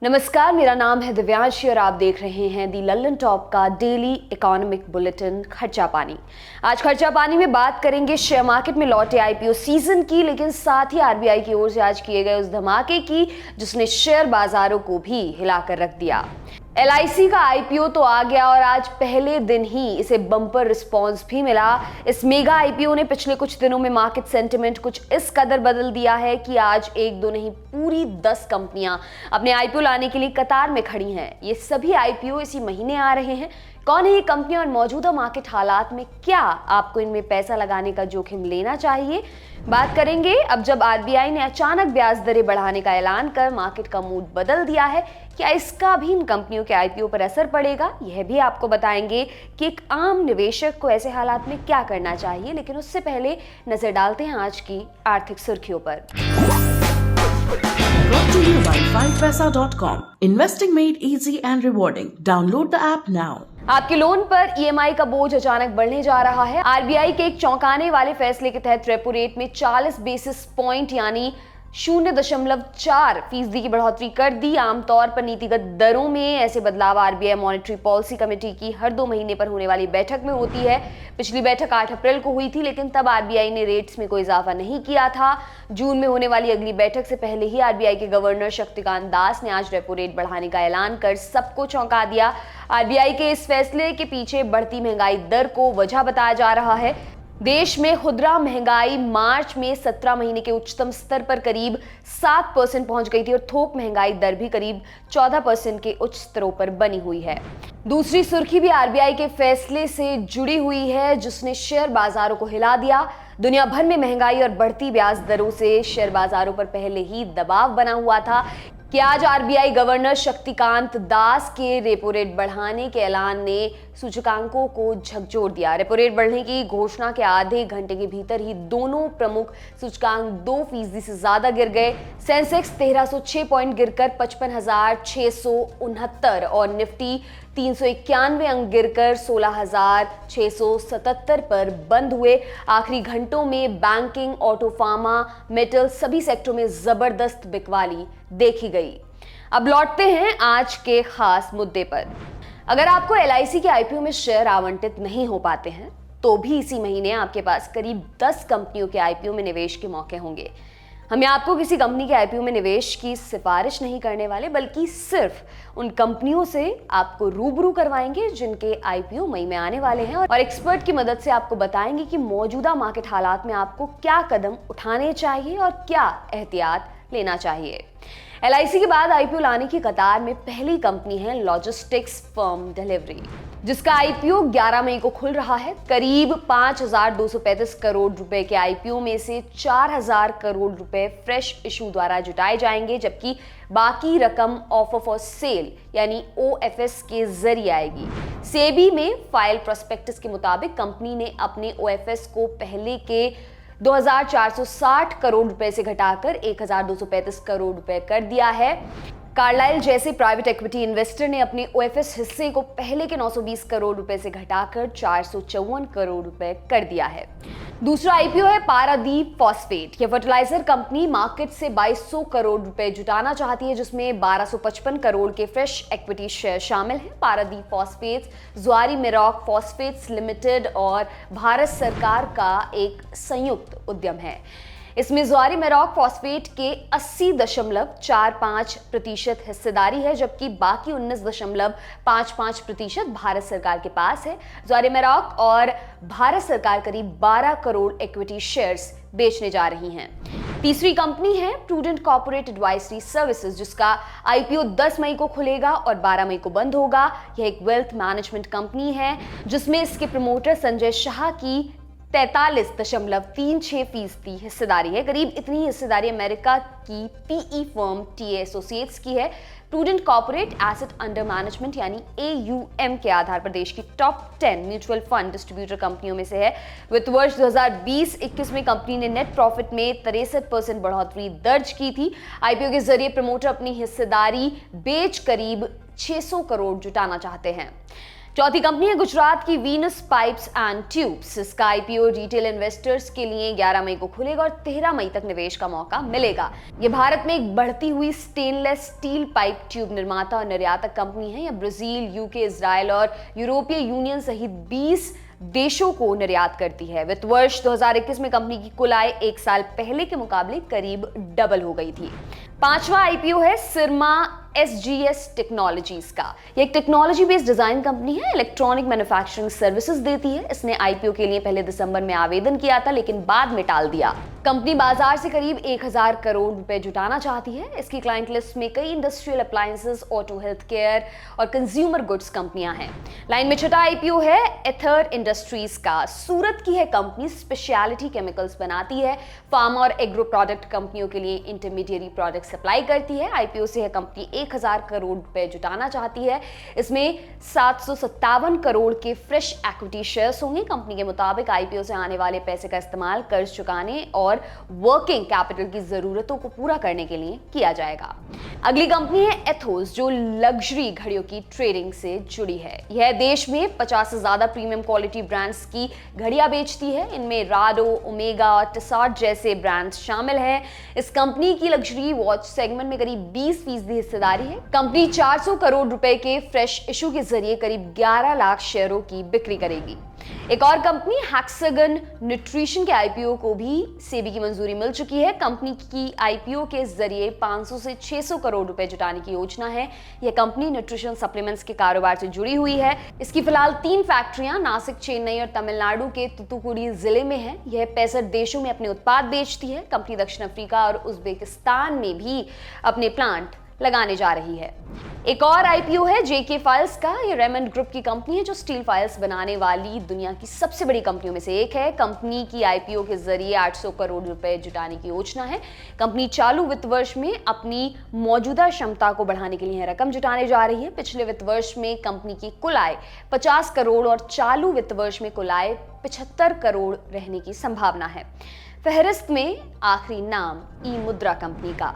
नमस्कार, मेरा नाम है दिव्यांशी और आप देख रहे हैं दी लंदन टॉप का डेली इकोनॉमिक बुलेटिन खर्चा पानी। आज खर्चा पानी में बात करेंगे शेयर मार्केट में लौटे आईपीओ सीजन की, लेकिन साथ ही आरबीआई की ओर से आज किए गए उस धमाके की जिसने शेयर बाजारों को भी हिलाकर रख दिया। एलआईसी का आईपीओ तो आ गया और आज पहले दिन ही इसे बम्पर रिस्पांस भी मिला। इस मेगा आईपीओ ने पिछले कुछ दिनों में मार्केट सेंटिमेंट कुछ इस कदर बदल दिया है कि आज एक दो नहीं पूरी 10 कंपनियां अपने आईपीओ लाने के लिए कतार में खड़ी हैं। ये सभी आईपीओ इसी महीने आ रहे हैं। कौन है ये कंपनियां और मौजूदा मार्केट हालात में क्या आपको इनमें पैसा लगाने का जोखिम लेना चाहिए, बात करेंगे। अब जब आरबीआई ने अचानक ब्याज दरें बढ़ाने का ऐलान कर मार्केट का मूड बदल दिया है, क्या इसका भी इन कंपनियों के आईपीओ पर असर पड़ेगा, यह भी आपको बताएंगे कि एक आम निवेशक को ऐसे हालात में क्या करना चाहिए। लेकिन उससे पहले नजर डालते हैं आज की आर्थिक सुर्खियों पर। Brought to you by 5paisa.com. Investing made easy and rewarding. Download the app now. आपके लोन पर ईएमआई का बोझ अचानक बढ़ने जा रहा है। आरबीआई के एक चौंकाने वाले फैसले के तहत रेपो रेट में 40 बेसिस पॉइंट यानी 0.4% की बढ़ोतरी कर दी। आमतौर पर नीतिगत दरों में ऐसे बदलाव आरबीआई मॉनेटरी पॉलिसी कमेटी की हर 2 महीने पर होने वाली बैठक में होती है। पिछली बैठक 8 अप्रैल को हुई थी, लेकिन तब आरबीआई ने रेट्स में कोई इजाफा नहीं किया था। जून में होने वाली अगली बैठक से पहले ही आरबीआई के गवर्नर शक्तिकांत दास ने आज रेपो रेट बढ़ाने का ऐलान कर सबको चौंका दिया। आरबीआई के इस फैसले के पीछे बढ़ती महंगाई दर को वजह बताया जा रहा है। देश में खुदरा महंगाई मार्च में 17 महीने के उच्चतम स्तर पर करीब 7% पहुंच गई थी और थोक महंगाई दर भी करीब 14% के उच्च स्तरों पर बनी हुई है। दूसरी सुर्खी भी आरबीआई के फैसले से जुड़ी हुई है जिसने शेयर बाजारों को हिला दिया। दुनिया भर में महंगाई और बढ़ती ब्याज दरों से शेयर बाजारों पर पहले ही दबाव बना हुआ था कि आज आरबीआई गवर्नर शक्तिकांत दास के रेपो रेट बढ़ाने के ऐलान ने सूचकांकों को झकझोर दिया। रेपो रेट बढ़ने की घोषणा के आधे घंटे के भीतर ही दोनों प्रमुख सूचकांक 2% से ज्यादा गिर गए। सेंसेक्स 1306 पॉइंट गिरकर 55,669 और निफ्टी 391 अंक गिरकर 16,677 पर बंद हुए। आखिरी घंटों में बैंकिंग, ऑटो, फार्मा, मेटल सभी सेक्टरों में जबरदस्त बिकवाली देखी गई। अब लौटते हैं आज के खास मुद्दे पर। अगर आपको एलआईसी के आईपीओ में शेयर आवंटित नहीं हो पाते हैं तो भी इसी महीने आपके पास करीब 10 कंपनियों के आईपीओ में निवेश के मौके होंगे। हम आपको किसी कंपनी के आईपीओ में निवेश की सिफारिश नहीं करने वाले, बल्कि सिर्फ उन कंपनियों से आपको रूबरू करवाएंगे जिनके आईपीओ मई में आने वाले हैं और एक्सपर्ट की मदद से आपको बताएंगे कि मौजूदा मार्केट हालात में आपको क्या कदम उठाने चाहिए और क्या एहतियात लेना चाहिए। एलआईसी के बाद आईपीओ लाने की कतार में पहली कंपनी है लॉजिस्टिक्स फर्म डिलीवरी, जिसका आईपीओ 11 मई को खुल रहा है। करीब 5,235 करोड़ रुपए के आईपीओ में से 4,000 करोड़ रुपए फ्रेश इशू द्वारा जुटाए जाएंगे, जबकि बाकी रकम ऑफर फॉर सेल यानी ओएफएस के जरिए आएगी। सेबी में फाइल प्रोस्पेक्टस के मुताबिक कंपनी ने अपने ओएफएस को पहले के 2,460 करोड़ रुपए से घटाकर 1,235 करोड़ रुपए कर दिया है। कार्लाइल जैसे प्राइवेट इक्विटी इन्वेस्टर ने अपने ओएफएस हिस्से को पहले के 920 करोड़ रुपए से घटाकर 454 करोड़ रुपए कर दिया है। दूसरा आईपीओ है पारादीप फॉस्फेट। यह फर्टिलाइजर कंपनी मार्केट से 2200 करोड़ रुपए जुटाना चाहती है, जिसमें 1255 करोड़ के फ्रेश इक्विटी शेयर शामिल हैं। पारादीप फॉस्फेट्स ज्वारी मिरॉक फॉस्फेट्स लिमिटेड और भारत सरकार का एक संयुक्त उद्यम है। इसमें ज्वारी मिरॉक फॉस्फेट के 80.45% हिस्सेदारी है, जबकि बाकी 19.55% भारत सरकार के पास है। ज्वारी मिरॉक और भारत सरकार करीब 12 करोड़ इक्विटी शेयर्स बेचने जा रही हैं। तीसरी कंपनी है प्रूडेंट कॉर्पोरेट एडवाइजरी सर्विसेज, जिसका आईपीओ 10 मई को खुलेगा और 12 मई को बंद होगा। यह एक वेल्थ मैनेजमेंट कंपनी है जिसमें इसके प्रमोटर संजय शाह की 43.36% हिस्सेदारी है। करीब इतनी हिस्सेदारी अमेरिका की पीई फर्म टीए एसोसिएट्स की है। Prudent corporate asset under management यानी एयूएम के आधार पर देश की टॉप 10 म्यूचुअल फंड डिस्ट्रीब्यूटर कंपनियों में से है। वित्त वर्ष 2020-21 में कंपनी ने नेट प्रॉफिट में 63% बढ़ोतरी दर्ज की थी। आईपीओ के जरिए प्रमोटर अपनी हिस्सेदारी बेच करीब 600 करोड़ जुटाना चाहते हैं। चौथी कंपनी है गुजरात की वीनस पाइप्स एंड ट्यूब्स। इसका आईपीओ रिटेल इन्वेस्टर्स के लिए 11 मई को खुलेगा और 13 मई तक निवेश का मौका मिलेगा। ये भारत में एक बढ़ती हुई स्टेनलेस स्टील पाइप ट्यूब निर्माता और निर्यातक कंपनी है। यह ब्राजील, यूके, इजराइल और यूरोपीय यूनियन सहित 20 देशों को निर्यात करती है। वित्त वर्ष 2021 में कंपनी की कुल आय 1 साल पहले के मुकाबले करीब डबल हो गई थी। पांचवा आईपीओ है सिरमा SGS टेक्नोलॉजीज का। ये एक टेक्नोलॉजी बेस्ड डिजाइन कंपनी है, इलेक्ट्रॉनिक मैन्युफैक्चरिंग सर्विसेज देती है। इसने आईपीओ के लिए पहले दिसंबर में आवेदन किया था, लेकिन बाद में टाल दिया। कंपनी बाजार से करीब 1000 करोड़ रुपए जुटाना चाहती है। इसकी क्लाइंट लिस्ट में कई industrial appliances, auto, health care और कंज्यूमर गुड्स कंपनियां हैं। लाइन में छठा आईपीओ है एथर इंडस्ट्रीज का। सूरत की है कंपनी, स्पेशलिटी केमिकल्स बनाती है। फार्मा और एग्रो प्रोडक्ट कंपनियों के लिए इंटरमीडिएरी प्रोडक्ट सप्लाई करती है। आईपीओ से है कंपनी 1000 करोड़ रुपए जुटाना चाहती है। इसमें 757 करोड़ के फ्रेश इक्विटी शेयर्स होंगे। कंपनी के मुताबिक आईपीओ से आने वाले पैसे का इस्तेमाल कर्ज चुकाने और वर्किंग कैपिटल की जरूरतों को पूरा करने के लिए किया जाएगा। अगली कंपनी है एथोस, जो लग्जरी घड़ियों की ट्रेडिंग से जुड़ी है। यह देश में 50 से ज्यादा प्रीमियम क्वालिटी ब्रांड्स की घड़ियां बेचती है। इनमें राडो, ओमेगा और टिसाट जैसे ब्रांड्स शामिल हैं। इस कंपनी की लग्जरी वॉच सेगमेंट में करीब 20% हिस्सेदारी है। कंपनी 400 करोड़ रुपए के फ्रेश इशू के जरिए करीब 11 लाख शेयरों की बिक्री करेगी। एक और कंपनी हेक्सागन न्यूट्रिशन के आईपीओ को भी सेबी की मंजूरी मिल चुकी है। कंपनी की आईपीओ के जरिए 500 से 600 करोड़ रुपए जुटाने की योजना है। यह कंपनी न्यूट्रिशन सप्लीमेंट्स के कारोबार से जुड़ी हुई है। इसकी फिलहाल 3 फैक्ट्रियां नासिक, चेन्नई और तमिलनाडु के तुतुकुड़ी जिले में है। यह 65 देशों में अपने उत्पाद बेचती है। कंपनी दक्षिण अफ्रीका और उज्बेकिस्तान में भी अपने प्लांट लगाने जा रही है। एक और आईपीओ है जेके फाइल्स का। ये रेमंड ग्रुप की कंपनी है, जो स्टील फाइल्स बनाने वाली दुनिया की सबसे बड़ी कंपनियों में से एक है। कंपनी की आईपीओ के जरिए 800 करोड़ रुपए जुटाने की योजना है। कंपनी चालू वित्त वर्ष में अपनी मौजूदा क्षमता को बढ़ाने के लिए रकम जुटाने जा रही है। पिछले वित्त वर्ष में कंपनी की कुल आय 50 करोड़ और चालू वित्त वर्ष में कुल आय 75 करोड़ रहने की संभावना है। फहरिस्त में आखिरी नाम ई मुद्रा कंपनी का।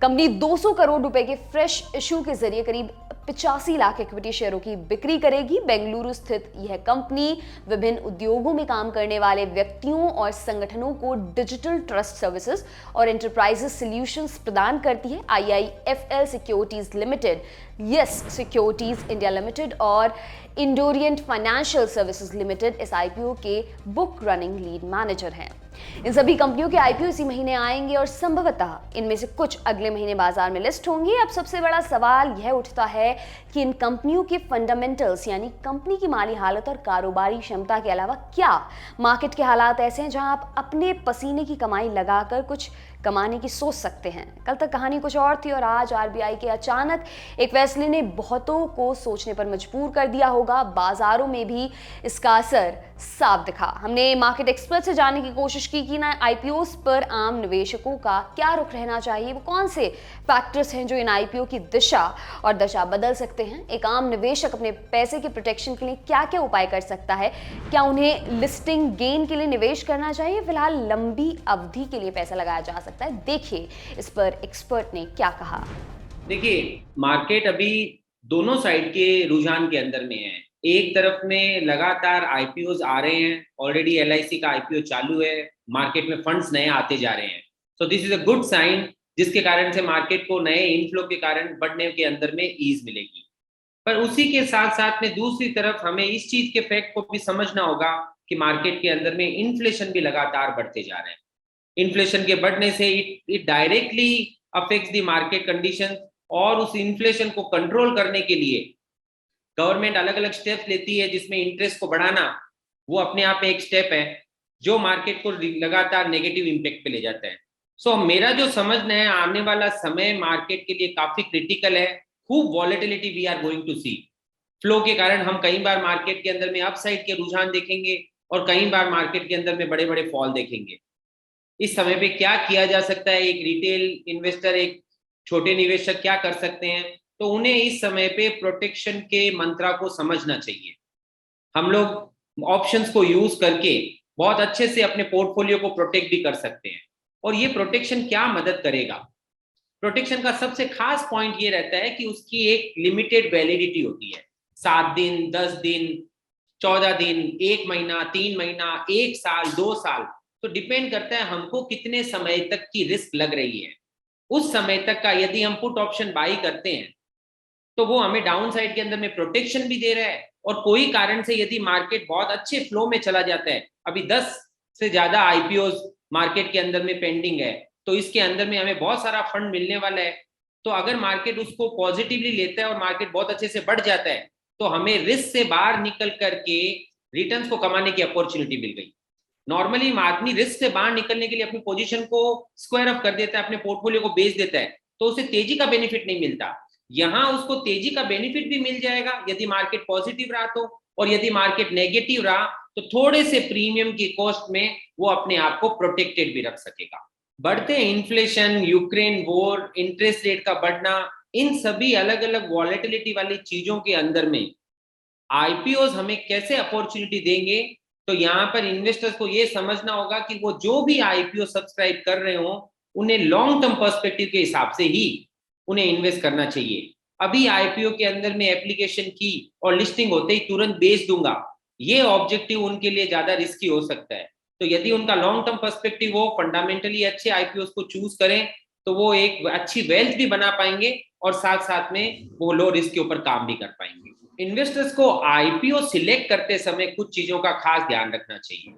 कंपनी 200 करोड़ रुपए के फ्रेश इशू के जरिए करीब 85 लाख इक्विटी शेयरों की बिक्री करेगी। बेंगलुरु स्थित यह कंपनी विभिन्न उद्योगों में काम करने वाले व्यक्तियों और संगठनों को डिजिटल ट्रस्ट सर्विसेज और एंटरप्राइजेस सॉल्यूशंस प्रदान करती है। IIFL securities limited, yes securities India limited और इंडोरियंट फाइनेंशियल सर्विसेज लिमिटेड इस आईपीओ के बुक रनिंग लीड मैनेजर हैं। इन सभी कंपनियों के आईपीओ इसी महीने आएंगे और संभवतः इनमें से कुछ अगले महीने बाजार में लिस्ट होंगे। अब सबसे बड़ा सवाल यह उठता है कि इन कंपनियों के फंडामेंटल्स, यानी कंपनी की माली हालत और कारोबारी क्षमता के अलावा क्या मार्केट के हालात ऐसे हैं जहां आप अपने पसीने की कमाई लगाकर कुछ कमाने की सोच सकते हैं। कल तक कहानी कुछ और थी और आज आरबीआई के अचानक एक फैसले ने बहुतों को सोचने पर मजबूर कर दिया होगा। बाजारों में भी इसका असर साफ दिखा। हमने मार्केट एक्सपर्ट से जानने की कोशिश की कि ना आईपीओस पर आम निवेशकों का क्या रुख रहना चाहिए, वो कौन से फैक्टर्स हैं जो इन आईपीओ की दिशा और दशा बदल सकते हैं। एक आम निवेशक अपने पैसे के प्रोटेक्शन के लिए क्या क्या उपाय कर सकता है। क्या उन्हें लिस्टिंग गेन के लिए निवेश करना चाहिए, फिलहाल लंबी अवधि के लिए पैसा लगाया जा सकता है। देखिए इस पर एक्सपर्ट ने क्या कहा। देखिए, मार्केट अभी दोनों साइड के रुझान के अंदर में है। एक तरफ में लगातार आईपीओज आ रहे हैं, ऑलरेडी एलआईसी का आईपीओ चालू है, मार्केट में फंड्स नए आते जा रहे हैं। So this is a good sign, जिसके कारण से मार्केट को नए इनफ्लो के कारण बढ़ने के अंदर में ईज मिलेगी। पर उसी के साथ साथ में दूसरी तरफ हमें इस चीज के फैक्ट को भी समझना होगा कि मार्केट के अंदर में इन्फ्लेशन भी लगातार बढ़ते जा रहे हैं। इन्फ्लेशन के बढ़ने से it directly affects the market condition, और उस इन्फ्लेशन को कंट्रोल करने के लिए गवर्नमेंट अलग अलग स्टेप्स लेती है, जिसमें इंटरेस्ट को बढ़ाना वो अपने आप में एक स्टेप है जो मार्केट को लगातार नेगेटिव इंपैक्ट पे ले जाता है। सो मेरा जो समझना है, आने वाला समय मार्केट के लिए काफी क्रिटिकल है। खूब volatility we are going to see. Flow के कारण हम कई बार मार्केट के अंदर में अपसाइड के रुझान देखेंगे और कई बार मार्केट के अंदर में बड़े बड़े फॉल देखेंगे। इस समय पे क्या किया जा सकता है, एक रिटेल इन्वेस्टर, एक छोटे निवेशक क्या कर सकते हैं, तो उन्हें इस समय पे प्रोटेक्शन के मंत्रा को समझना चाहिए। हम लोग ऑप्शंस को यूज करके बहुत अच्छे से अपने पोर्टफोलियो को प्रोटेक्ट भी कर सकते हैं। और ये प्रोटेक्शन क्या मदद करेगा? प्रोटेक्शन का सबसे खास पॉइंट ये रहता है कि उसकी एक लिमिटेड वैलिडिटी होती है। 7 दिन, 10 दिन, 14 दिन, 1 महीना, 3 महीना, 1 साल, 2 साल, तो डिपेंड करता है हमको कितने समय तक की रिस्क लग रही है। उस समय तक का यदि हम पुट ऑप्शन बाई करते हैं तो वो हमें डाउन साइड के अंदर में प्रोटेक्शन भी दे रहा है, और कोई कारण से यदि मार्केट बहुत अच्छे फ्लो में चला जाता है, अभी 10 से ज्यादा आईपीओ मार्केट के अंदर में पेंडिंग है, तो इसके अंदर में हमें बहुत सारा फंड मिलने वाला है। तो अगर मार्केट उसको पॉजिटिवली लेता है और मार्केट बहुत अच्छे से बढ़ जाता है, तो हमें रिस्क से बाहर निकल करके रिटर्न्स को कमाने की अपॉर्चुनिटी मिल गई। नॉर्मली आदमी रिस्क से बाहर निकलने के लिए अपनी पोजीशन को स्क्वायर अप कर देता है, अपने पोर्टफोलियो को बेच देता है, तो उसे तेजी का बेनिफिट नहीं मिलता। यहां उसको तेजी का बेनिफिट भी मिल जाएगा यदि मार्केट पॉजिटिव रहा तो, और यदि मार्केट नेगेटिव रहा तो थोड़े से प्रीमियम की कॉस्ट में वो अपने आप को प्रोटेक्टेड भी रख सकेगा। बढ़ते inflation, Ukraine war, interest rate का बढ़ना, इन सभी अलग अलग वॉलेटिलिटी वाली चीजों के अंदर में आईपीओ हमें कैसे अपॉर्चुनिटी देंगे, तो यहाँ पर इन्वेस्टर्स को ये समझना होगा कि वो जो भी आईपीओ सब्सक्राइब कर रहे हो उन्हें लॉन्ग टर्म पर्सपेक्टिव के हिसाब से ही उन्हें इन्वेस्ट करना चाहिए। अभी आईपीओ के अंदर में एप्लीकेशन की और लिस्टिंग होते ही तुरंत बेच दूंगा, ये ऑब्जेक्टिव उनके लिए ज्यादा रिस्की हो सकता है। तो यदि उनका लॉन्ग टर्म पर्सपेक्टिव हो, फंडामेंटली अच्छे आईपीओ को चूज करें, तो वो एक अच्छी वेल्थ भी बना पाएंगे और साथ साथ में वो लो रिस्क के ऊपर काम भी कर पाएंगे। इन्वेस्टर्स को आईपीओ सिलेक्ट करते समय कुछ चीजों का खास ध्यान रखना चाहिए।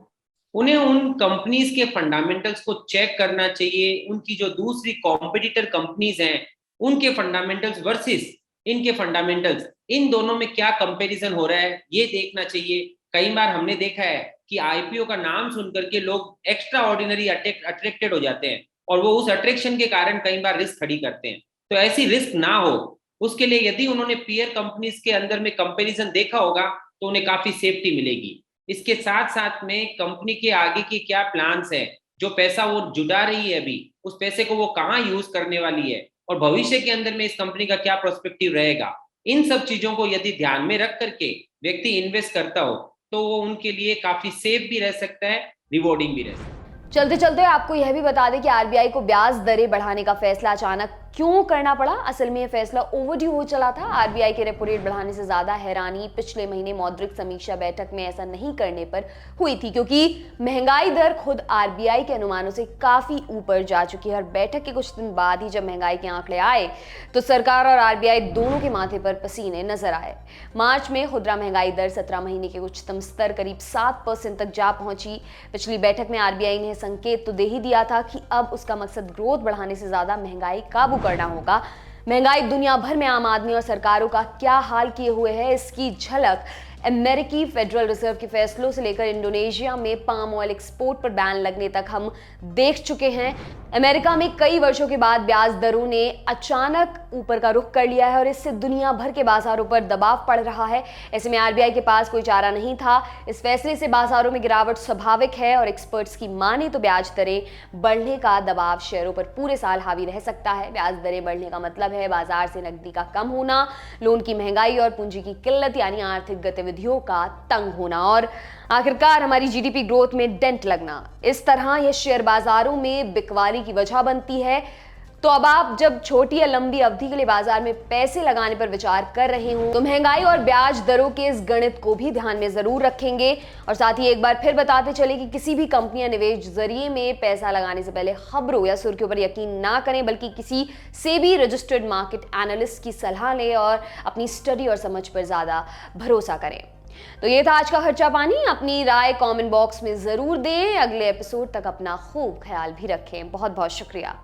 उन्हें उन कंपनीज के फंडामेंटल्स को चेक करना चाहिए, उनकी जो दूसरी कॉम्पिटिटर कंपनीज हैं उनके फंडामेंटल्स वर्सेस इनके फंडामेंटल्स, इन दोनों में क्या कंपैरिजन हो रहा है ये देखना चाहिए। कई बार हमने देखा है कि आईपीओ का नाम सुनकर के लोग एक्स्ट्रा ऑर्डिनरी अट्रैक्टेड हो जाते हैं और वो उस अट्रैक्शन के कारण कई बार रिस्क खड़ी करते हैं। तो ऐसी रिस्क ना हो उसके लिए यदि उन्होंने पीयर कंपनीज के अंदर में कंपैरिजन देखा होगा तो उन्हें काफी सेफ्टी मिलेगी। इसके साथ साथ में कंपनी के आगे की क्या प्लान्स है, जो पैसा वो जुटा रही है अभी, उस पैसे को वो कहाँ यूज करने वाली है और भविष्य के अंदर में इस कंपनी का क्या प्रोस्पेक्टिव रहेगा, इन सब चीजों को यदि ध्यान में रख करके व्यक्ति इन्वेस्ट करता हो तो वो उनके लिए काफी सेफ भी रह सकता है, रिवॉर्डिंग भी रह सकता है। चलते चलते आपको यह भी बता दें कि आरबीआई को ब्याज दरें बढ़ाने का फैसला अचानक क्यों करना पड़ा। असल में यह फैसला ओवरड्यू हो चला था। आरबीआई के रेपो रेट बढ़ाने से ज्यादा हैरानी पिछले महीने मौद्रिक समीक्षा बैठक में ऐसा नहीं करने पर हुई थी, क्योंकि महंगाई दर खुद आरबीआई के अनुमानों से काफी ऊपर जा चुकी है। और बैठक के कुछ दिन बाद ही जब महंगाई के आंकड़े आए तो सरकार और आरबीआई दोनों के माथे पर पसीने नजर आए। मार्च में खुदरा महंगाई दर 17 महीने के उच्चतम स्तर करीब 7% तक जा पहुंची। पिछली बैठक में आरबीआई ने संकेत तो दे ही दिया था कि अब उसका मकसद ग्रोथ बढ़ाने से ज्यादा महंगाई काबू करना होगा। महंगाई दुनिया भर में आम आदमी और सरकारों का क्या हाल किए हुए है, इसकी झलक अमेरिकी फेडरल रिजर्व के फैसलों से लेकर इंडोनेशिया में पाम ऑयल एक्सपोर्ट पर बैन लगने तक हम देख चुके हैं। अमेरिका में कई वर्षों के बाद ब्याज दरों ने अचानक ऊपर का रुख कर लिया है और इससे दुनिया भर के बाजारों पर दबाव पड़ रहा है। ऐसे में आरबीआई के पास कोई चारा नहीं था। इस फैसले से बाजारों में गिरावट स्वाभाविक है और एक्सपर्ट्स की माने तो ब्याज दरें बढ़ने का दबाव शेयरों पर पूरे साल हावी रह सकता है। ब्याज दरें बढ़ने का मतलब है बाजार से नकदी का कम होना, लोन की महंगाई और पूंजी की किल्लत यानी आर्थिक गतिविधियों का तंग होना और आखिरकार हमारी जीडीपी ग्रोथ में डेंट लगना। इस तरह यह शेयर बाजारों में बिकवाली की वजह बनती है। तो अब आप जब छोटी या लंबी अवधि के लिए बाजार में पैसे लगाने पर विचार कर रहे हो तो महंगाई और ब्याज दरों के इस गणित को भी ध्यान में जरूर रखेंगे। और साथ ही एक बार फिर बताते चले कि किसी भी कंपनी या निवेश जरिए में पैसा लगाने से पहले खबरों या सुर्खियों पर यकीन ना करें, बल्कि किसी सेबी रजिस्टर्ड मार्केट एनालिस्ट की सलाह लें और अपनी स्टडी और समझ पर ज्यादा भरोसा करें। तो ये था आज का खर्चा पानी। अपनी राय कमेंट बॉक्स में जरूर दें। अगले एपिसोड तक अपना खूब ख्याल भी रखें। बहुत बहुत शुक्रिया।